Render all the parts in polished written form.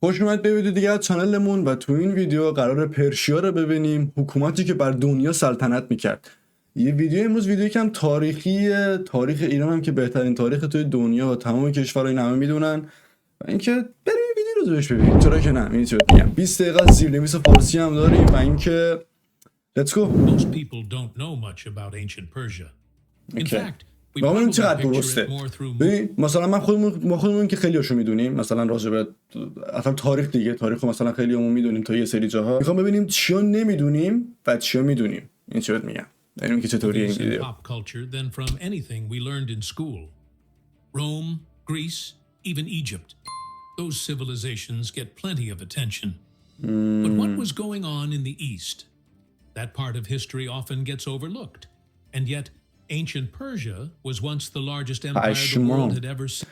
خوش اومد به ویدیو دیگه از چنلمون و تو این ویدیو قرار پرشیا رو ببینیم، حکومتی که بر دنیا سلطنت میکرد. یه ویدیو امروز ویدیو کم تاریخیه، تاریخ ایران هم که بهترین تاریخ توی دنیا و تمام کشورها این همه میدونن و اینکه بریم این ویدیو رو درش ببینیم. چرا که نه، چی میگم 20 دقیقه زیرنویس فارسی هم داریم و اینکه let's go. Most people don't know much about ancient Persia. In fact, we ببینیم probably چقدر picture درسته. it more through ببین مثلا ما خودمون که خیلیاشو میدونیم، مثلا راجع به اصلا تاریخ دیگه، تاریخو مثلا خیلیامون میدونیم تا یه سری جاها. میخوام ببینیم چیا نمیدونیم و چیا میدونیم. این چی بهت میگم؟ ببینیم که چطوریه این ویدیو. pop culture than from anything we learned in school. Rome, Greece, even Egypt. Those civilizations get plenty of attention. But what was going on in the East? That part of history often gets overlooked. And yet, ancient Persia was once the largest empire the world had ever seen.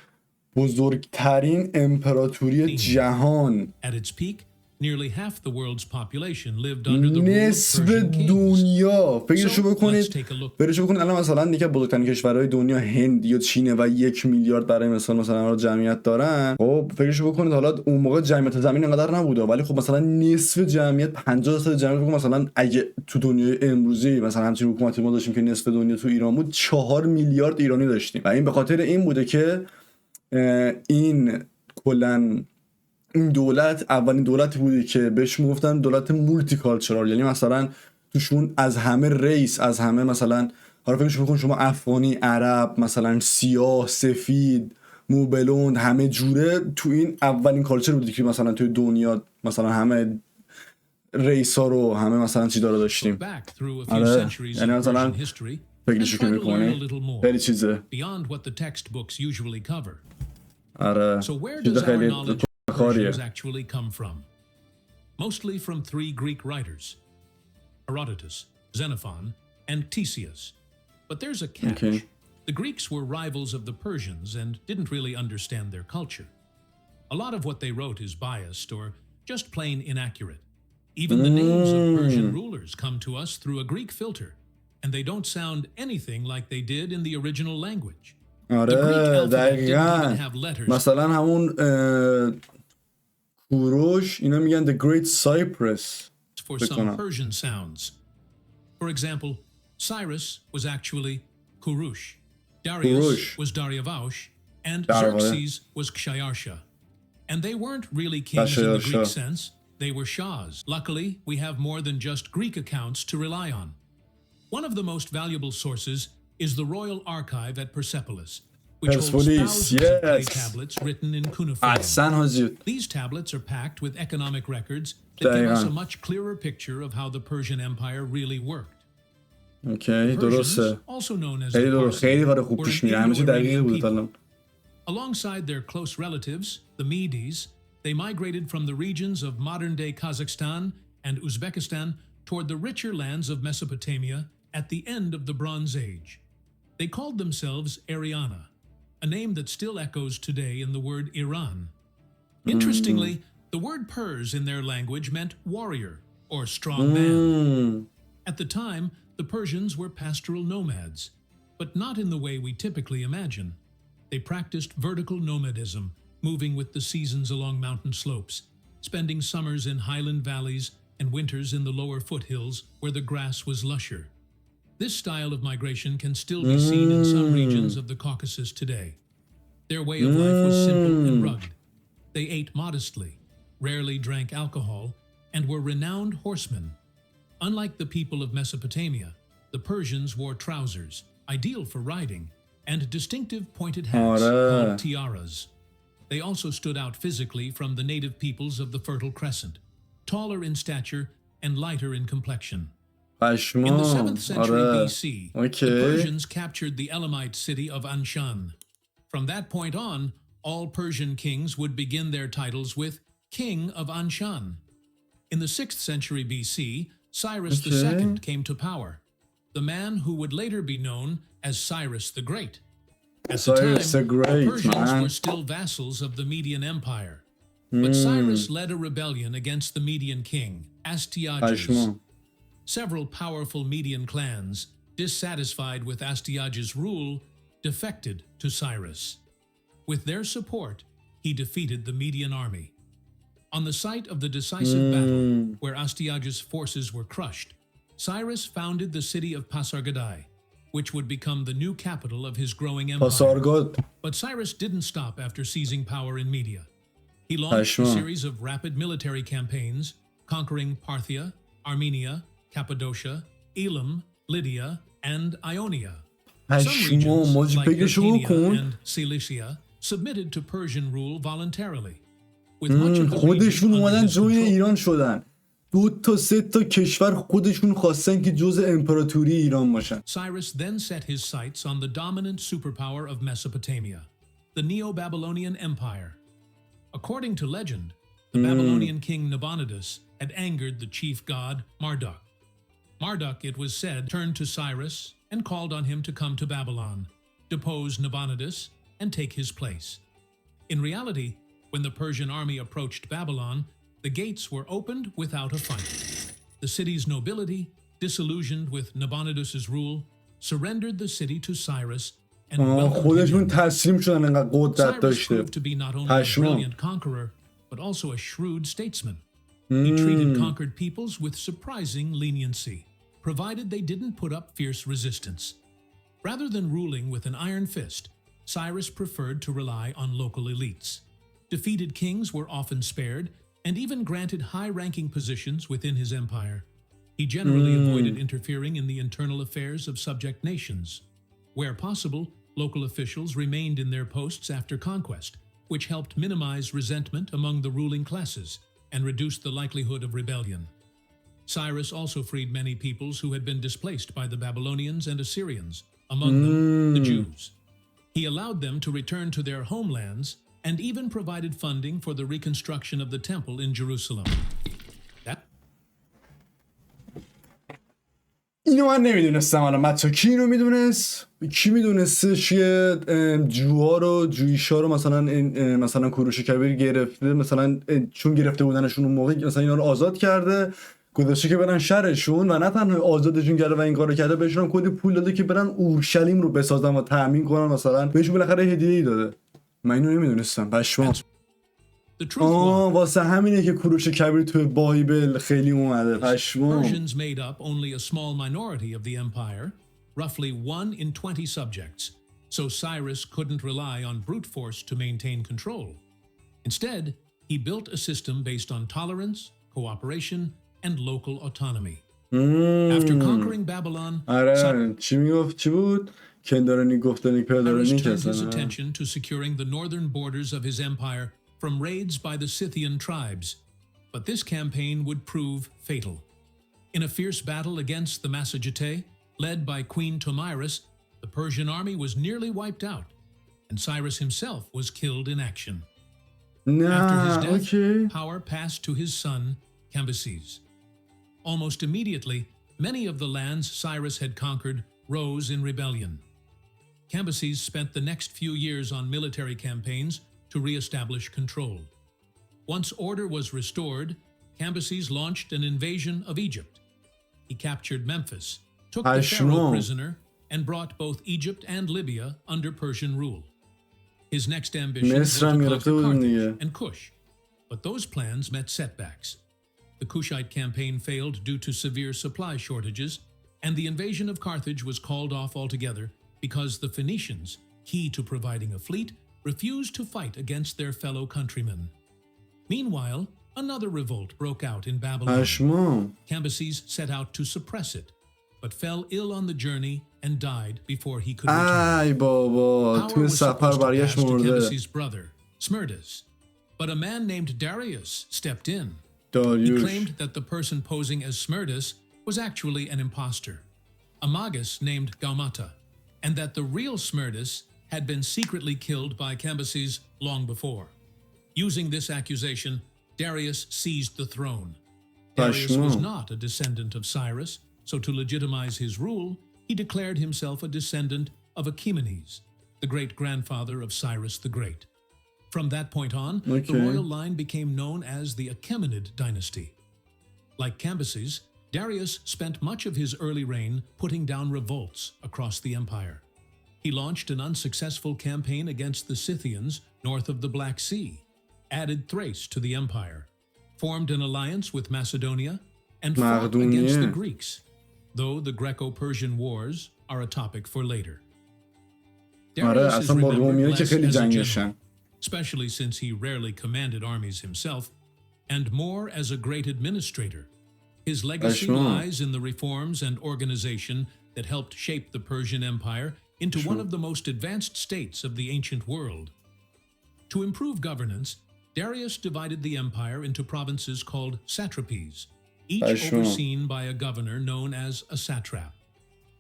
بزرگترین امپراطوری جهان. At its peak, nearly half the world's population lived under the rule of نصف Persian kings. دنیا فکرشو So, بکنید. let's take a look. برشو بکنید الان مثلا دیگه بزرگترین کشورهای دنیا هند یا چینه و 1 میلیارد برای مثلا جمعیت دارن. خب فکرشو بکنید حالا اون موقع جمعیت زمین اینقدر نبوده، ولی خب مثلا نصف جمعیت 50% جمعیت بگم مثلا اگه تو دنیای امروزی مثلا همچین حکومتی ما داشتیم که نصف دنیا تو ایران بود، 4 میلیارد ایرانی داشتیم و این به خاطر این بوده که این کلا این دولت اولین دولتی بوده که بهش میگفتن دولت مولتی کالچرال، یعنی مثلا توشون از همه ریس، از همه مثلا حالا فکرش بکن شما افغانی، عرب، مثلا سیاه، سفید، موبلوند، همه جوره، تو این اولین کالچر بوده که مثلا توی دنیا مثلا همه ریس ها رو همه مثلا چی داره داشتیم. آره یعنی مثلا فکرشو که میکنی خیلی چیزه. آره چیز خیلی Persians actually come from? Mostly from 3 Greek writers, Herodotus, Xenophon, and Ctesias. But there's a catch. Okay. The Greeks were rivals of the Persians and didn't really understand their culture. A lot of what they wrote is biased or just plain inaccurate. Even the names of Persian rulers come to us through a Greek filter, and they don't sound anything like they did in the original language. آره دقیقاً مثلا همون کوروش اینا میگن the great cypress for some Persian sounds. For example, Cyrus was actually Kurush, Darius was Daryavash, and Xerxes was Kshayarsha. And they weren't really kings in the Greek sense, they were shahs. Luckily, we have more than just Greek accounts to rely on. One of the most valuable sources is the Royal Archive at Persepolis, which holds thousands of clay tablets written in cuneiform. These tablets are packed with economic records that give us a much clearer picture of how the Persian Empire really worked. Persians, also known as the Parsi, were an Indo-Iranian people. Alongside their close relatives, the Medes, they migrated from the regions of modern-day Kazakhstan and Uzbekistan toward the richer lands of Mesopotamia at the end of the Bronze Age. They called themselves Ariana, a name that still echoes today in the word Iran. Interestingly, the word Pers in their language meant warrior or strong man. At the time, the Persians were pastoral nomads, but not in the way we typically imagine. They practiced vertical nomadism, moving with the seasons along mountain slopes, spending summers in highland valleys and winters in the lower foothills where the grass was lusher. This style of migration can still be seen in some regions of the Caucasus today. Their way of life was simple and rugged. They ate modestly, rarely drank alcohol, and were renowned horsemen. Unlike the people of Mesopotamia, the Persians wore trousers, ideal for riding, and distinctive pointed hats called tiaras. They also stood out physically from the native peoples of the Fertile Crescent, taller in stature and lighter in complexion. In the 7th century BC, the Persians captured the Elamite city of Anshan. From that point on, all Persian kings would begin their titles with King of Anshan. In the 6th century BC, Cyrus II came to power, the man who would later be known as Cyrus the Great. At the time, the Persians were still vassals of the Median Empire. But Cyrus led a rebellion against the Median king, Astyages. Several powerful Median clans, dissatisfied with Astyages' rule, defected to Cyrus. With their support, he defeated the Median army. On the site of the decisive battle, where Astyages' forces were crushed, Cyrus founded the city of Pasargadae, which would become the new capital of his growing empire. پاسارگاد. But Cyrus didn't stop after seizing power in Media. He launched a series of rapid military campaigns, conquering Parthia, Armenia, Cappadocia, Elam, Lydia, and Ionia. Some regions, like Bithynia and Cilicia, submitted to Persian rule voluntarily. With much of the خودشون region اومدن under his جوین control, ایران شدن. 2 تا 3 تا کشور خودشون خواستن که جزء امپراتوری ایران باشن. Cyrus then set his sights on the dominant superpower of Mesopotamia, the Neo-Babylonian Empire. According to legend, the Babylonian king Nabonidus had angered the chief god Marduk. Marduk, it was said, turned to Cyrus and called on him to come to Babylon, depose Nabonidus, and take his place. In reality, when the Persian army approached Babylon, the gates were opened without a fight. The city's nobility, disillusioned with Nabonidus's rule, surrendered the city to Cyrus and welcomed خودشون him. تسلیم شدن انقدر قدرت Cyrus داشته. proved to be not only a brilliant conqueror, but also a shrewd statesman. He treated conquered peoples with surprising leniency, provided they didn't put up fierce resistance. Rather than ruling with an iron fist, Cyrus preferred to rely on local elites. Defeated kings were often spared, and even granted high-ranking positions within his empire. He generally avoided interfering in the internal affairs of subject nations. Where possible, local officials remained in their posts after conquest, which helped minimize resentment among the ruling classes and reduce the likelihood of rebellion. Cyrus also freed many peoples who had been displaced by the Babylonians and Assyrians, among them the Jews. He allowed them to return to their homelands and even provided funding for the reconstruction of the temple in Jerusalem. اینو من نمیدونستم. الان بچه کی اینو میدونست؟ کی میدونستش که جوها رو جویشا رو مثلا کوروش کبیر گرفته، مثلا چون گرفته بودنشون اون موقع مثلا اینا رو آزاد کرده، گذاشته که برن شهرشون و نه تنها آزادشون کرده و این کارو کرده، بهشون هم کلی پول داده که برن اورشلیم رو بسازن و تامین کنن، مثلا بهشون بالاخره هدیه‌ای داده. من اینو نمیدونستم. پشمام. واسه همینه که کوروش کبیر توی بایبل خیلی اومده. پشمام. Persians made up only a small minority of the empire, roughly 1 in 20 subjects, so Cyrus couldn't rely on brute force to maintain control. Instead, he built a system based on tolerance, cooperation, and local autonomy. After conquering Babylon, Cyrus turned his attention to securing the northern borders of his empire from raids by the Scythian tribes, but this campaign would prove fatal. In a fierce battle against the Massagetae, led by Queen Tomyris, the Persian army was nearly wiped out, and Cyrus himself was killed in action. After his death, power passed to his son, Cambyses. Almost immediately, many of the lands Cyrus had conquered rose in rebellion. Cambyses spent the next few years on military campaigns to re-establish control. Once order was restored, Cambyses launched an invasion of Egypt. He captured Memphis, took the pharaoh prisoner, and brought both Egypt and Libya under Persian rule. His next ambition was to conquer Carthage and Kush, but those plans met setbacks. The Kushite campaign failed due to severe supply shortages, and the invasion of Carthage was called off altogether because the Phoenicians, key to providing a fleet, refused to fight against their fellow countrymen. Meanwhile, another revolt broke out in Babylon. Cambyses set out to suppress it, but fell ill on the journey and died before he could return. Power was supposed to pass to Cambyses' brother, Smerdis, but a man named Darius stepped in. He claimed that the person posing as Smerdis was actually an imposter, a magus named Gaumata, and that the real Smerdis had been secretly killed by Cambyses long before. Using this accusation, Darius seized the throne. Darius was not a descendant of Cyrus, so to legitimize his rule, he declared himself a descendant of Achaemenes, the great-grandfather of Cyrus the Great. From that point on, the royal line became known as the Achaemenid dynasty. Like Cambyses, Darius spent much of his early reign putting down revolts across the empire. He launched an unsuccessful campaign against the Scythians north of the Black Sea, added Thrace to the empire, formed an alliance with Macedonia and fought against the Greeks, though the Greco-Persian wars are a topic for later. Darius is remembered less as a general, especially since he rarely commanded armies himself, and more as a great administrator. His legacy lies in the reforms and organization that helped shape the Persian Empire into one of the most advanced states of the ancient world. To improve governance, Darius divided the empire into provinces called satrapies, each overseen by a governor known as a satrap.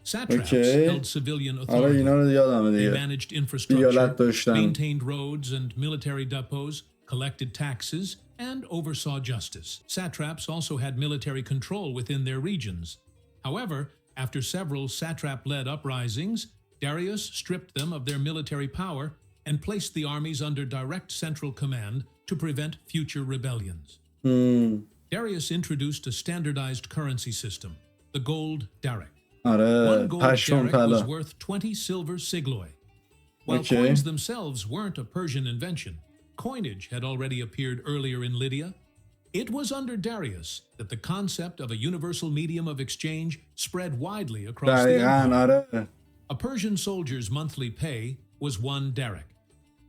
Satraps held civilian authority. They managed infrastructure, maintained roads and military depots, collected taxes, and oversaw justice. Satraps also had military control within their regions. However, after several satrap-led uprisings, Darius stripped them of their military power and placed the armies under direct central command to prevent future rebellions. Darius introduced a standardized currency system, the gold daric. One gold daric was worth 20 silver sigloi. While coins themselves weren't a Persian invention, coinage had already appeared earlier in Lydia. It was under Darius that the concept of a universal medium of exchange spread widely across the empire. A Persian soldier's monthly pay was 1 daric.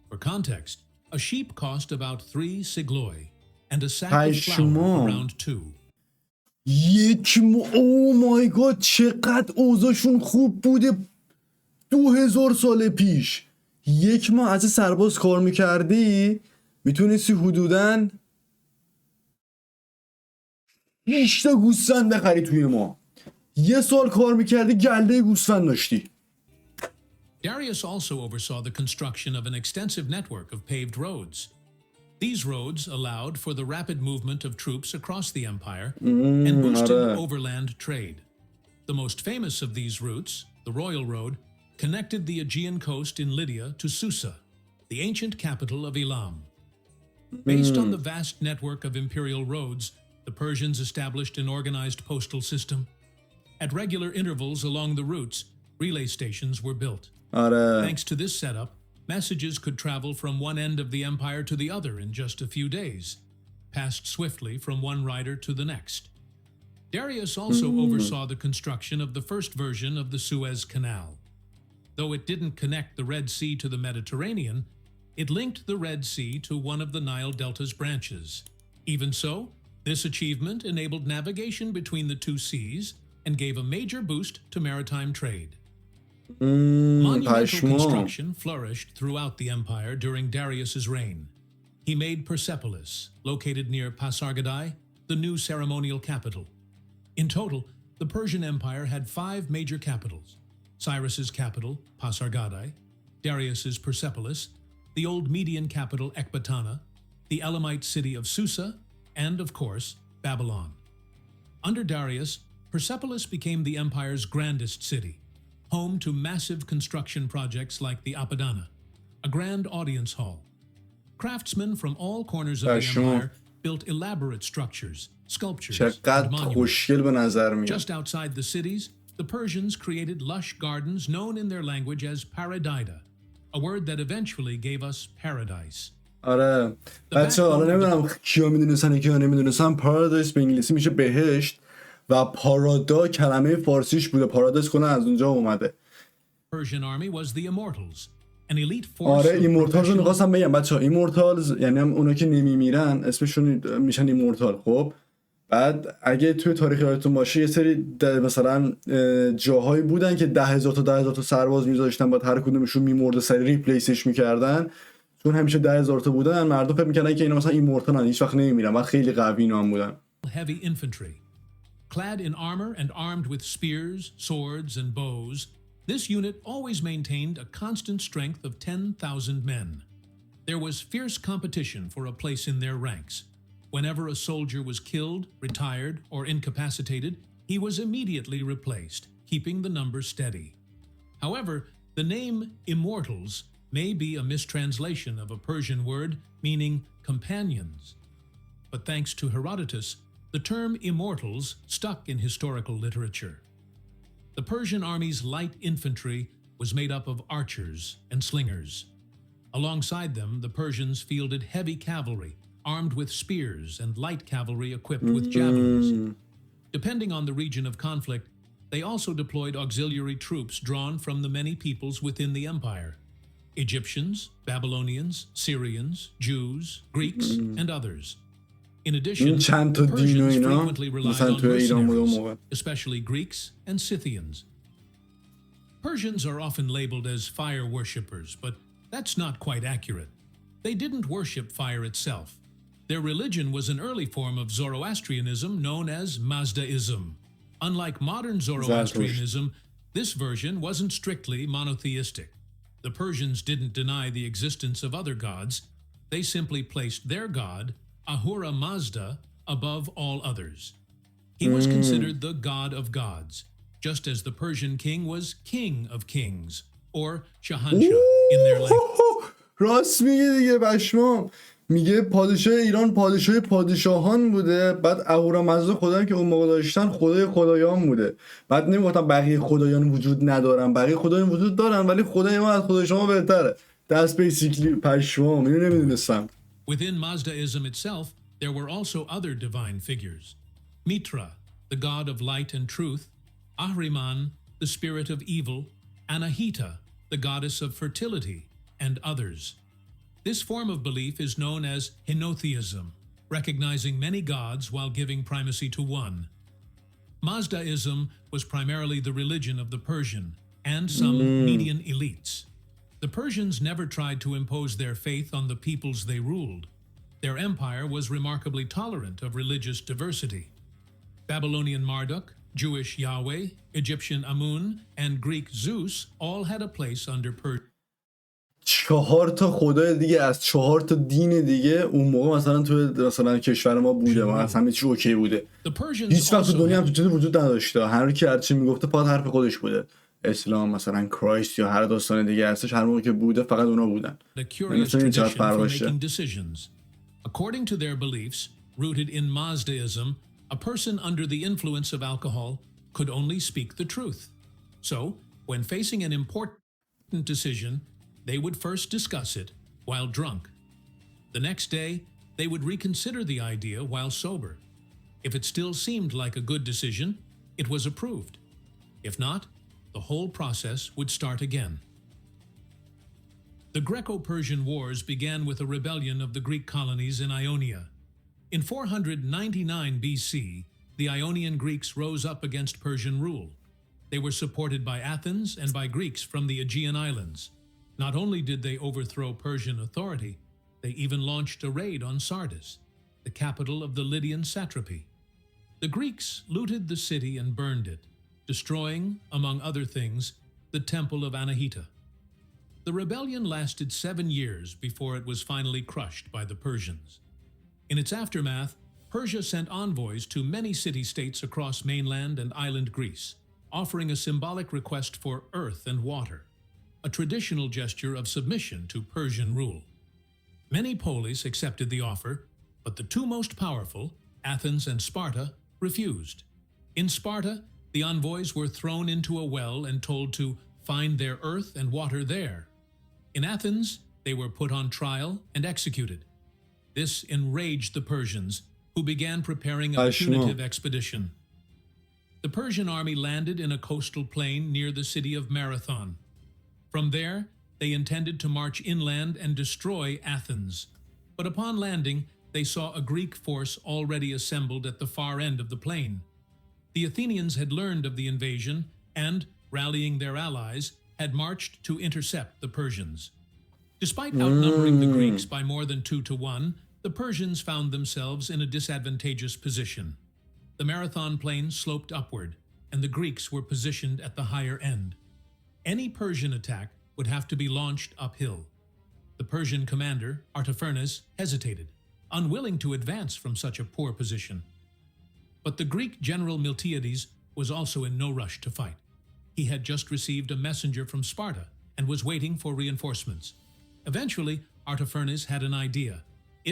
For context, a sheep cost about 3 sigloi, and a sack of flour around 2. Oh my god چقدر اوضاعشون خوب بوده 2000 سال پیش. 1 ماه از سرباز کار میکردی میتونستی حدوداً 6 تا گوسفند بخری توی ما. 1 سال کار میکردی گله گوسفند داشتی. Darius also oversaw the construction of an extensive network of paved roads. These roads allowed for the rapid movement of troops across the empire and boosted overland trade. The most famous of these routes, the Royal Road, connected the Aegean coast in Lydia to Susa, the ancient capital of Elam. Based on the vast network of imperial roads, the Persians established an organized postal system. At regular intervals along the routes, relay stations were built. Thanks to this setup, messages could travel from one end of the empire to the other in just a few days, passed swiftly from one rider to the next. Darius also oversaw the construction of the first version of the Suez Canal. Though it didn't connect the Red Sea to the Mediterranean, it linked the Red Sea to one of the Nile Delta's branches. Even so, this achievement enabled navigation between the two seas and gave a major boost to maritime trade. Monumental construction flourished throughout the empire during Darius's reign. He made Persepolis, located near Pasargadae, the new ceremonial capital. In total, the Persian Empire had 5 major capitals: Cyrus's capital, Pasargadae; Darius's Persepolis; the old Median capital, Ecbatana; the Elamite city of Susa; and, of course, Babylon. Under Darius, Persepolis became the empire's grandest city, home to massive construction projects like the Apadana, a grand audience hall. Craftsmen from all corners of the empire built elaborate structures, sculptures, and monuments. Just outside the cities, the Persians created lush gardens known in their language as paradida, a word that eventually gave us paradise. آره بچه حالا نمیدونم کیا میدونستن کیا نمیدونستن پارادایس به انگلیسی میشه بهشت و پارادا کلمه فارسیش بوده پارادایس کنه از اونجا اومده. آره ایمورتالز رو میخواستم بگم بچه ها ایمورتالز یعنی هم اونا که نمیمیرن اسمشون میشن ایمورتال. خب بعد اگه توی تاریخ یادتون باشه یه سری مثلا جاهایی بودن که 10,000 تا 10,000 تا سرباز میذاشتن بعد هر کدومشون میمرده سری ریپلیسش میکردن چون همیشه 10,000 تا بودن مردم فکر میکنن که اینا مثلا ایمورتالن هیچ وقت نمیمیرن و خیلی قوی اینا هم بودن. Heavy infantry, clad in armor and armed with spears, swords and bows, this unit always maintained a constant strength of 10,000 men. There was fierce competition for a place in their ranks. Whenever a soldier was killed, retired, or incapacitated, he was immediately replaced, keeping the numbers steady. However, the name Immortals may be a mistranslation of a Persian word meaning companions. But thanks to Herodotus, the term Immortals stuck in historical literature. The Persian army's light infantry was made up of archers and slingers. Alongside them, the Persians fielded heavy cavalry, armed with spears and light cavalry equipped with javelins. Depending on the region of conflict, they also deployed auxiliary troops drawn from the many peoples within the empire: Egyptians, Babylonians, Syrians, Jews, Greeks, and others. In addition, the Persians frequently relied on mercenaries, especially Greeks and Scythians. Persians are often labeled as fire worshippers, but that's not quite accurate. They didn't worship fire itself. Their religion was an early form of Zoroastrianism known as Mazdaism. Unlike modern Zoroastrianism, this version wasn't strictly monotheistic. The Persians didn't deny the existence of other gods. They simply placed their god, Ahura Mazda, above all others. He was considered the god of gods, just as the Persian king was king of kings, or Shahanshah in their language. راست میگه دیگه پشمام. میگه پادشاه ایران پادشاه پادشاهان بوده، بعد اهورامزدا خدایی که اون موقع داشتن خدای خدایان بوده. بعد نمیگفتن بقیه خدایان وجود ندارن، بقیه خدایان وجود دارن ولی خدای ما از خدای شما بهتره. That's basically پشمام. اینو نمیدونستم. Within Mazdaism itself, there were also other divine figures. Mitra, the god of light and truth, Ahriman, the spirit of evil, Anahita, the goddess of fertility, and others. This form of belief is known as henotheism, recognizing many gods while giving primacy to one. Mazdaism was primarily the religion of the Persian and some Median elites. The Persians never tried to impose their faith on the peoples they ruled. Their empire was remarkably tolerant of religious diversity. Babylonian Marduk, Jewish Yahweh, Egyptian Amun, and Greek Zeus all had a place under Persia. 4 تا خدای دیگه از 4 تا دین دیگه اون موقع مثلا تو مثلا کشور ما بوده، ما اصلا هیچ اوکی بوده. هیچ وقت تو دنیا هم چیزی وجود نداشته. هر کی هر چی میگفته پاد حرف خودش بوده. اسلام مثلا کرایست یا هر داستان دیگه هستش، هر موقع که بوده فقط اونا بودن. مثلا این چقدر فرق داشته. According to their beliefs, rooted in Mazdaism, a person under the influence of alcohol could only speak the truth. So, when facing an important decision, they would first discuss it while drunk. The next day, they would reconsider the idea while sober. If it still seemed like a good decision, it was approved. If not, the whole process would start again. The Greco-Persian Wars began with a rebellion of the Greek colonies in Ionia. In 499 BC, the Ionian Greeks rose up against Persian rule. They were supported by Athens and by Greeks from the Aegean Islands. Not only did they overthrow Persian authority, they even launched a raid on Sardis, the capital of the Lydian satrapy. The Greeks looted the city and burned it, destroying, among other things, the temple of Anahita. The rebellion lasted 7 years before it was finally crushed by the Persians. In its aftermath, Persia sent envoys to many city-states across mainland and island Greece, offering a symbolic request for earth and water, a traditional gesture of submission to Persian rule. Many polis accepted the offer, but the two most powerful, Athens and Sparta, refused. In Sparta, the envoys were thrown into a well and told to find their earth and water there. In Athens, they were put on trial and executed. This enraged the Persians, who began preparing a punitive expedition. The Persian army landed in a coastal plain near the city of Marathon. From there, they intended to march inland and destroy Athens. But upon landing, they saw a Greek force already assembled at the far end of the plain. The Athenians had learned of the invasion and, rallying their allies, had marched to intercept the Persians. Despite outnumbering the Greeks by more than 2 to 1, the Persians found themselves in a disadvantageous position. The Marathon plain sloped upward, and the Greeks were positioned at the higher end. Any Persian attack would have to be launched uphill. The Persian commander, Artaphernes, hesitated, unwilling to advance from such a poor position. But the Greek general Miltiades was also in no rush to fight. He had just received a messenger from Sparta and was waiting for reinforcements. Eventually, Artaphernes had an idea.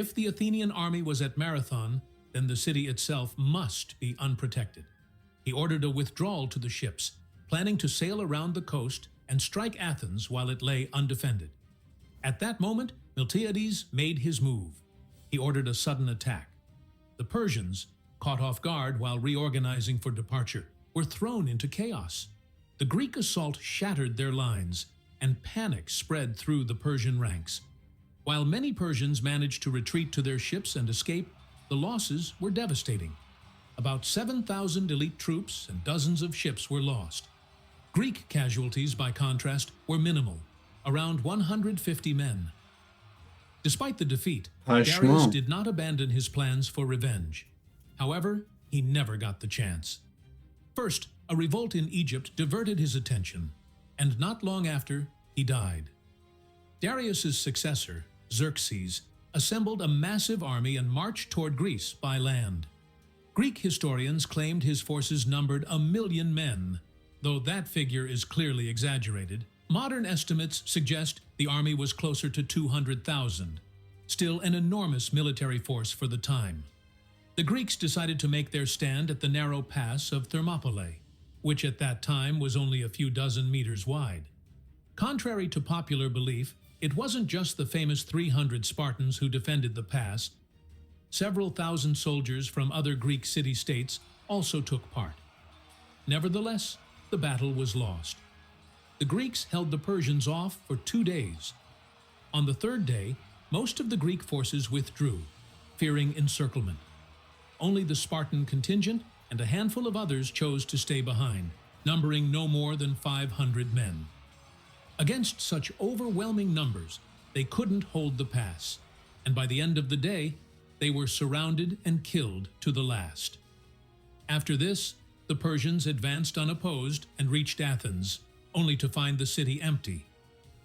If the Athenian army was at Marathon, then the city itself must be unprotected. He ordered a withdrawal to the ships, planning to sail around the coast and strike Athens while it lay undefended. At that moment, Miltiades made his move. he ordered a sudden attack. The Persians, caught off guard while reorganizing for departure, were thrown into chaos. The Greek assault shattered their lines, and panic spread through the Persian ranks. While many Persians managed to retreat to their ships and escape, the losses were devastating. About 7,000 elite troops and dozens of ships were lost. Greek casualties, by contrast, were minimal, around 150 men. Despite the defeat, Darius did not abandon his plans for revenge. However, he never got the chance. First, a revolt in Egypt diverted his attention, and not long after, he died. Darius's successor, Xerxes, assembled a massive army and marched toward Greece by land. Greek historians claimed his forces numbered 1 million men, though that figure is clearly exaggerated. Modern estimates suggest the army was closer to 200,000, still an enormous military force for the time. The Greeks decided to make their stand at the narrow pass of Thermopylae, which at that time was only a few dozen meters wide. Contrary to popular belief, it wasn't just the famous 300 Spartans who defended the pass. Several thousand soldiers from other Greek city-states also took part. Nevertheless, the battle was lost. The Greeks held the Persians off for 2 days. On the third day, most of the Greek forces withdrew, fearing encirclement. Only the Spartan contingent and a handful of others chose to stay behind, numbering no more than 500 men. Against such overwhelming numbers, they couldn't hold the pass, and by the end of the day, they were surrounded and killed to the last. After this, the Persians advanced unopposed and reached Athens, only to find the city empty.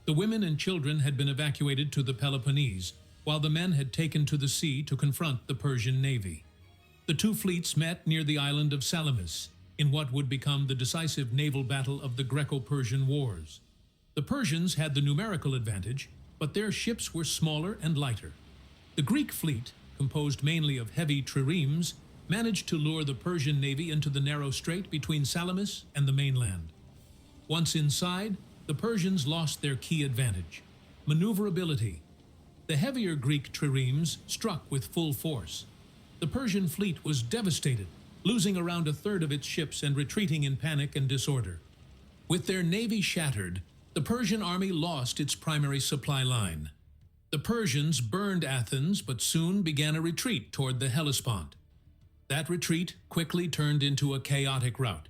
The women and children had been evacuated to the Peloponnese, while the men had taken to the sea to confront the Persian navy. The two fleets met near the island of Salamis, in what would become the decisive naval battle of the Greco-Persian Wars. The Persians had the numerical advantage, but their ships were smaller and lighter. The Greek fleet, composed mainly of heavy triremes, managed to lure the Persian navy into the narrow strait between Salamis and the mainland. Once inside, the Persians lost their key advantage: maneuverability. The heavier Greek triremes struck with full force. The Persian fleet was devastated, losing around a third of its ships and retreating in panic and disorder. With their navy shattered, the Persian army lost its primary supply line. The Persians burned Athens, but soon began a retreat toward the Hellespont. That retreat quickly turned into a chaotic rout.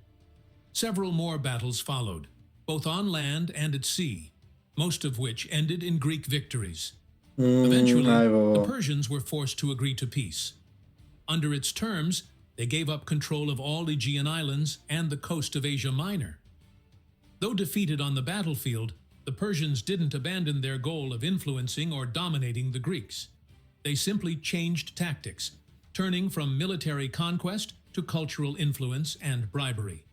Several more battles followed, both on land and at sea, most of which ended in Greek victories. Eventually, the Persians were forced to agree to peace. Under its terms, they gave up control of all Aegean islands and the coast of Asia Minor. Though defeated on the battlefield, the Persians didn't abandon their goal of influencing or dominating the Greeks. They simply changed tactics, turning from military conquest to cultural influence and bribery.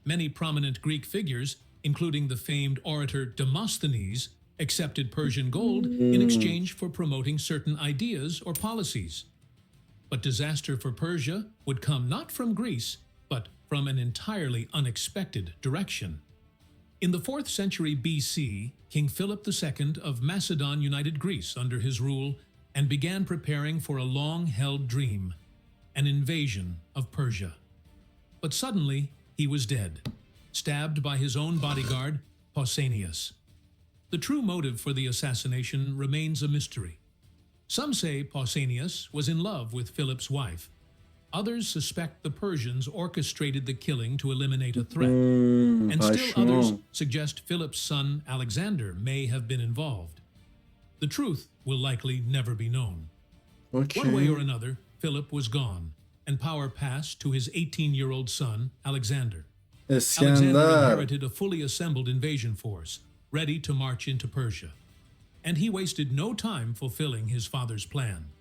Many prominent Greek figures, including the famed orator Demosthenes, accepted Persian gold in exchange for promoting certain ideas or policies. But disaster for Persia would come not from Greece, but from an entirely unexpected direction. In the 4th century BC, King Philip II of Macedon united Greece under his rule and began preparing for a long-held dream, an invasion of Persia. But suddenly, he was dead, stabbed by his own bodyguard, Pausanias. The true motive for the assassination remains a mystery. Some say Pausanias was in love with Philip's wife. Others suspect the Persians orchestrated the killing to eliminate a threat. And still others suggest Philip's son Alexander may have been involved. The truth will likely never be known. One way or another, Philip was gone, and power passed to his 18-year-old son, Alexander. Alexander inherited a fully assembled invasion force, ready to march into Persia. And he wasted no time fulfilling his father's plan.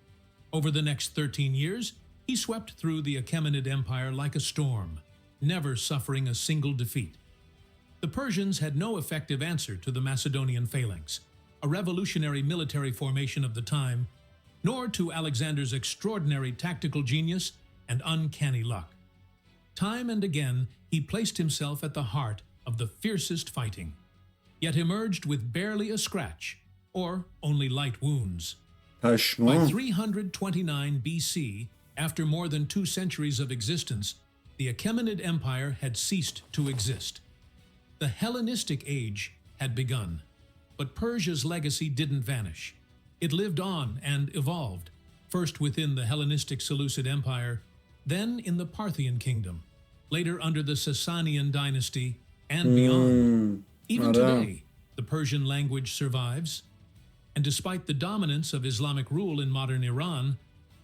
Over the next 13 years, he swept through the Achaemenid Empire like a storm, never suffering a single defeat. The Persians had no effective answer to the Macedonian phalanx, a revolutionary military formation of the time, nor to Alexander's extraordinary tactical genius and uncanny luck. Time and again, he placed himself at the heart of the fiercest fighting, yet emerged with barely a scratch, or only light wounds. پشمام. 329 BC, after more than 2 centuries of existence, the Achaemenid Empire had ceased to exist. The Hellenistic age had begun, but Persia's legacy didn't vanish. It lived on and evolved, first within the Hellenistic Seleucid Empire, then in the Parthian kingdom, later under the Sasanian dynasty, and beyond. Even today, the Persian language survives, and despite the dominance of Islamic rule in modern Iran,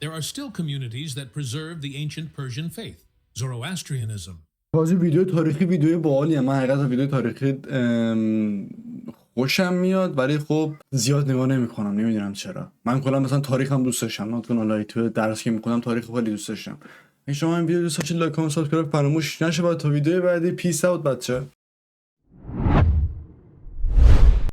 there are still communities that preserve the ancient Persian faith, Zoroastrianism. بازی ویدیو تاریخی ویدیو باحالیه. من حقیقتا ویدیو تاریخی خوشم میاد ولی خب زیاد نگاه نمیکنم، نمیدونم چرا. من کلا مثلا تاریخم دوست داشتم، نتون حالا تو درس که میکنم تاریخ خیلی دوست داشتم. اگه شما این ویدیو دوست داشتید لایک کامنت سابسکرایب فراموش نشه. تا ویدیو بعدی پیس اوت بچه.